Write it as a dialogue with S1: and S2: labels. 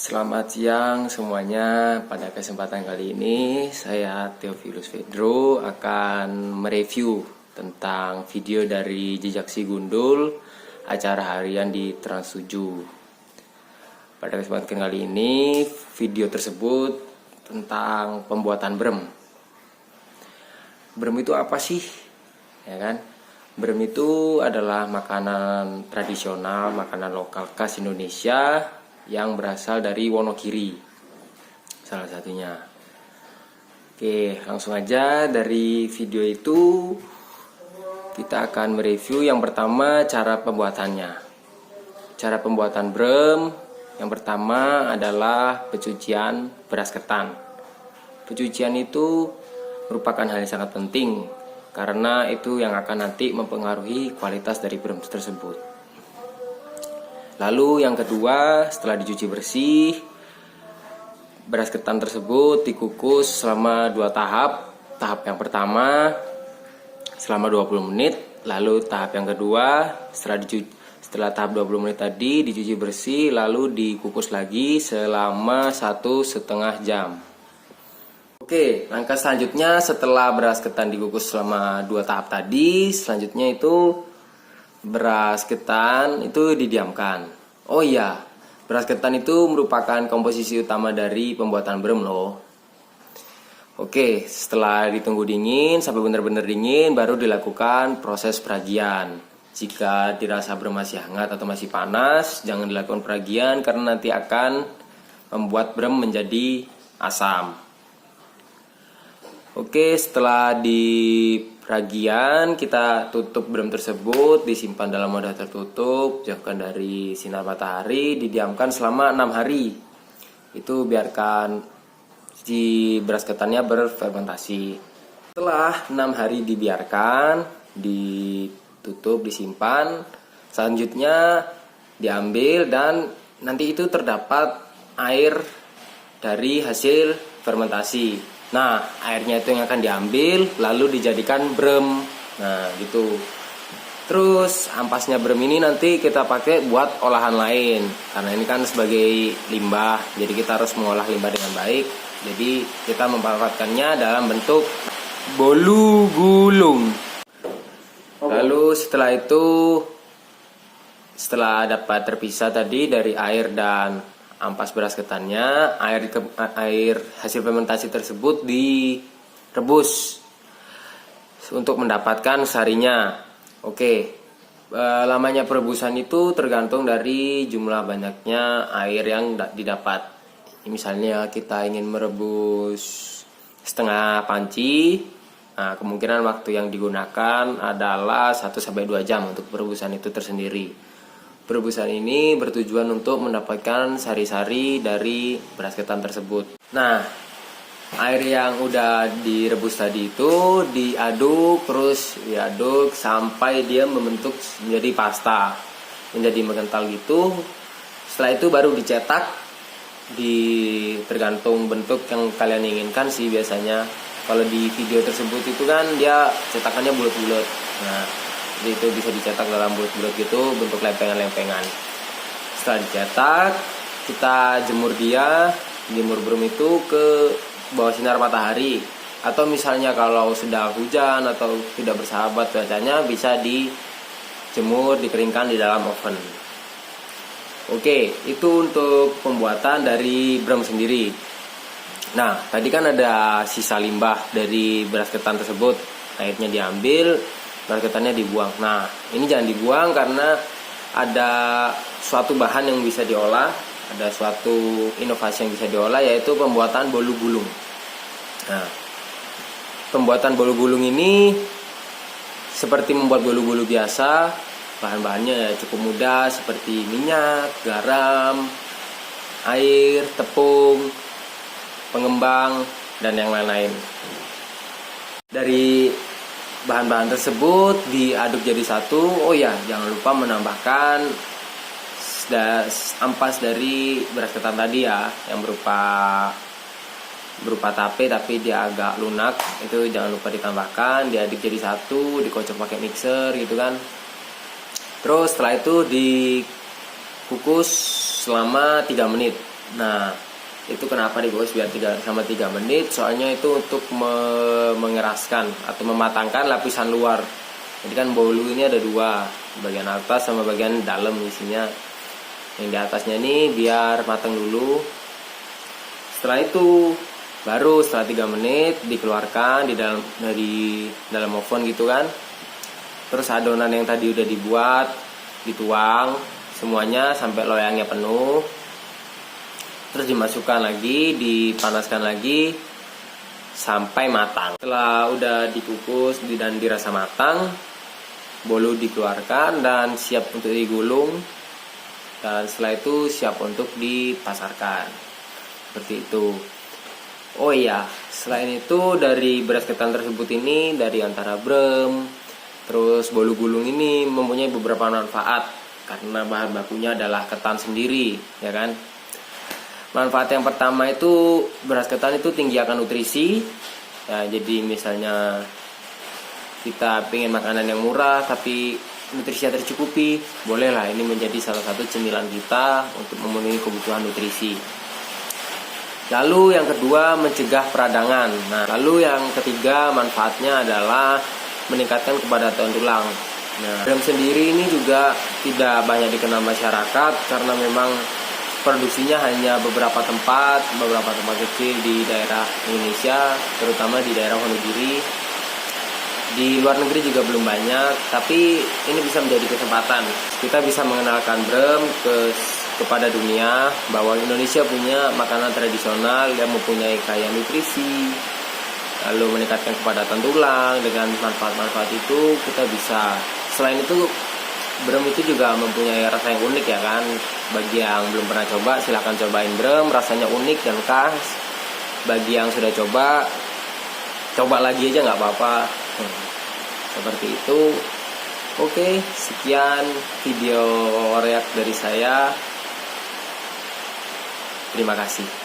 S1: Selamat siang semuanya. Pada kesempatan kali ini saya Theophilus Pedro akan mereview tentang video dari Jejak Si Gundul, acara harian di Trans 7. Pada kesempatan kali ini video tersebut tentang pembuatan brem. Brem itu apa sih? Ya kan? Brem itu adalah makanan tradisional, makanan lokal khas Indonesia yang berasal dari Wonogiri, salah satunya. Oke, langsung aja dari video itu kita akan mereview yang pertama cara pembuatannya. Cara pembuatan brem yang pertama adalah pencucian beras ketan. Pencucian itu merupakan hal yang sangat penting karena itu yang akan nanti mempengaruhi kualitas dari brem tersebut. Lalu yang kedua, setelah dicuci bersih, beras ketan tersebut dikukus selama 2 tahap. Tahap yang pertama selama 20 menit, lalu tahap yang kedua setelah tahap 20 menit tadi dicuci bersih, lalu dikukus lagi selama 1,5 jam. Oke, langkah selanjutnya setelah beras ketan dikukus selama 2 tahap tadi, selanjutnya itu beras ketan itu didiamkan. Oh iya, beras ketan itu merupakan komposisi utama dari pembuatan brem loh. Oke, setelah ditunggu dingin sampai benar-benar dingin baru dilakukan proses peragian. Jika dirasa brem masih hangat atau masih panas, jangan dilakukan peragian karena nanti akan membuat brem menjadi asam. Oke, setelah di peragian kita tutup brem tersebut, disimpan dalam wadah tertutup, jauhkan dari sinar matahari, didiamkan selama 6 hari. Itu biarkan si beras ketannya berfermentasi. Setelah 6 hari dibiarkan, ditutup, disimpan, selanjutnya diambil dan nanti itu terdapat air dari hasil fermentasi. Nah, airnya itu yang akan diambil lalu dijadikan brem. Nah, gitu. Terus ampasnya brem ini nanti kita pakai buat olahan lain. Karena ini kan sebagai limbah, jadi kita harus mengolah limbah dengan baik. Jadi kita memanfaatkannya dalam bentuk bolu gulung. Lalu setelah itu, setelah dapat terpisah tadi dari air dan ampas beras ketannya, air hasil fermentasi tersebut direbus untuk mendapatkan sarinya. Oke, lamanya perebusan itu tergantung dari jumlah banyaknya air yang didapat. Misalnya kita ingin merebus setengah panci, nah kemungkinan waktu yang digunakan adalah 1-2 jam untuk perebusan itu tersendiri. Perebusan ini bertujuan untuk mendapatkan sari-sari dari beras ketan tersebut. Nah, air yang udah direbus tadi itu diaduk sampai dia membentuk menjadi pasta, menjadi mengental gitu. Setelah itu baru dicetak, tergantung bentuk yang kalian inginkan sih biasanya. Kalau di video tersebut itu kan dia cetakannya bulat-bulat. Nah, itu bisa dicetak dalam bulat-bulat gitu, bentuk lempengan-lempengan. Setelah dicetak, kita jemur brem itu ke bawah sinar matahari. Atau misalnya kalau sedang hujan atau tidak bersahabat cuacanya, bisa dijemur, dikeringkan di dalam oven. Oke, itu untuk pembuatan dari brem sendiri. Nah, tadi kan ada sisa limbah dari beras ketan tersebut. Airnya diambil, beras ketannya dibuang. Nah, ini jangan dibuang karena ada suatu bahan yang bisa diolah, ada suatu inovasi yang bisa diolah, yaitu pembuatan bolu gulung. Nah, pembuatan bolu gulung ini seperti membuat bolu-bolu biasa, bahan-bahannya cukup mudah seperti minyak, garam, air, tepung, pengembang, dan yang lain-lain. Dari bahan-bahan tersebut diaduk jadi satu. Oh ya, jangan lupa menambahkan ampas dari beras ketan tadi ya, yang berupa tape tapi dia agak lunak. Itu jangan lupa ditambahkan, diaduk jadi satu, dikocok pakai mixer gitu kan. Terus setelah itu dikukus selama 3 menit. Nah, itu kenapa digoreng biar 3 menit? Soalnya itu untuk mengeraskan atau mematangkan lapisan luar. Jadi kan bolu ini ada 2, bagian atas sama bagian dalam isinya. Yang di atasnya ini biar matang dulu. Setelah itu baru setelah 3 menit dikeluarkan dari dalam oven gitu kan. Terus adonan yang tadi udah dibuat dituang semuanya sampai loyangnya penuh. Terus dimasukkan lagi, dipanaskan lagi sampai matang. Setelah udah dikukus dan dirasa matang, bolu dikeluarkan dan siap untuk digulung. Dan setelah itu siap untuk dipasarkan. Seperti itu. Oh iya, selain itu dari beras ketan tersebut ini, dari antara brem, terus bolu gulung ini mempunyai beberapa manfaat karena bahan bakunya adalah ketan sendiri, ya kan? Manfaat yang pertama itu beras ketan itu tinggi akan nutrisi. Ya, jadi misalnya kita pengen makanan yang murah tapi nutrisinya tercukupi, bolehlah ini menjadi salah satu cemilan kita untuk memenuhi kebutuhan nutrisi. Lalu yang kedua, mencegah peradangan. Nah, lalu yang ketiga manfaatnya adalah meningkatkan kepadatan tulang. Nah, brem sendiri ini juga tidak banyak dikenal masyarakat karena memang produksinya hanya beberapa tempat kecil di daerah Indonesia, terutama di daerah Wonogiri. Di luar negeri juga belum banyak, tapi ini bisa menjadi kesempatan. Kita bisa mengenalkan brem kepada dunia bahwa Indonesia punya makanan tradisional yang mempunyai kaya nutrisi, lalu meningkatkan kepadatan tulang. Dengan manfaat-manfaat itu kita bisa, selain itu brem itu juga mempunyai rasa yang unik ya kan. Bagi yang belum pernah coba silahkan cobain brem, rasanya unik dan khas. Bagi yang sudah coba lagi aja nggak apa-apa. Seperti itu. Oke, sekian video react dari saya. Terima kasih.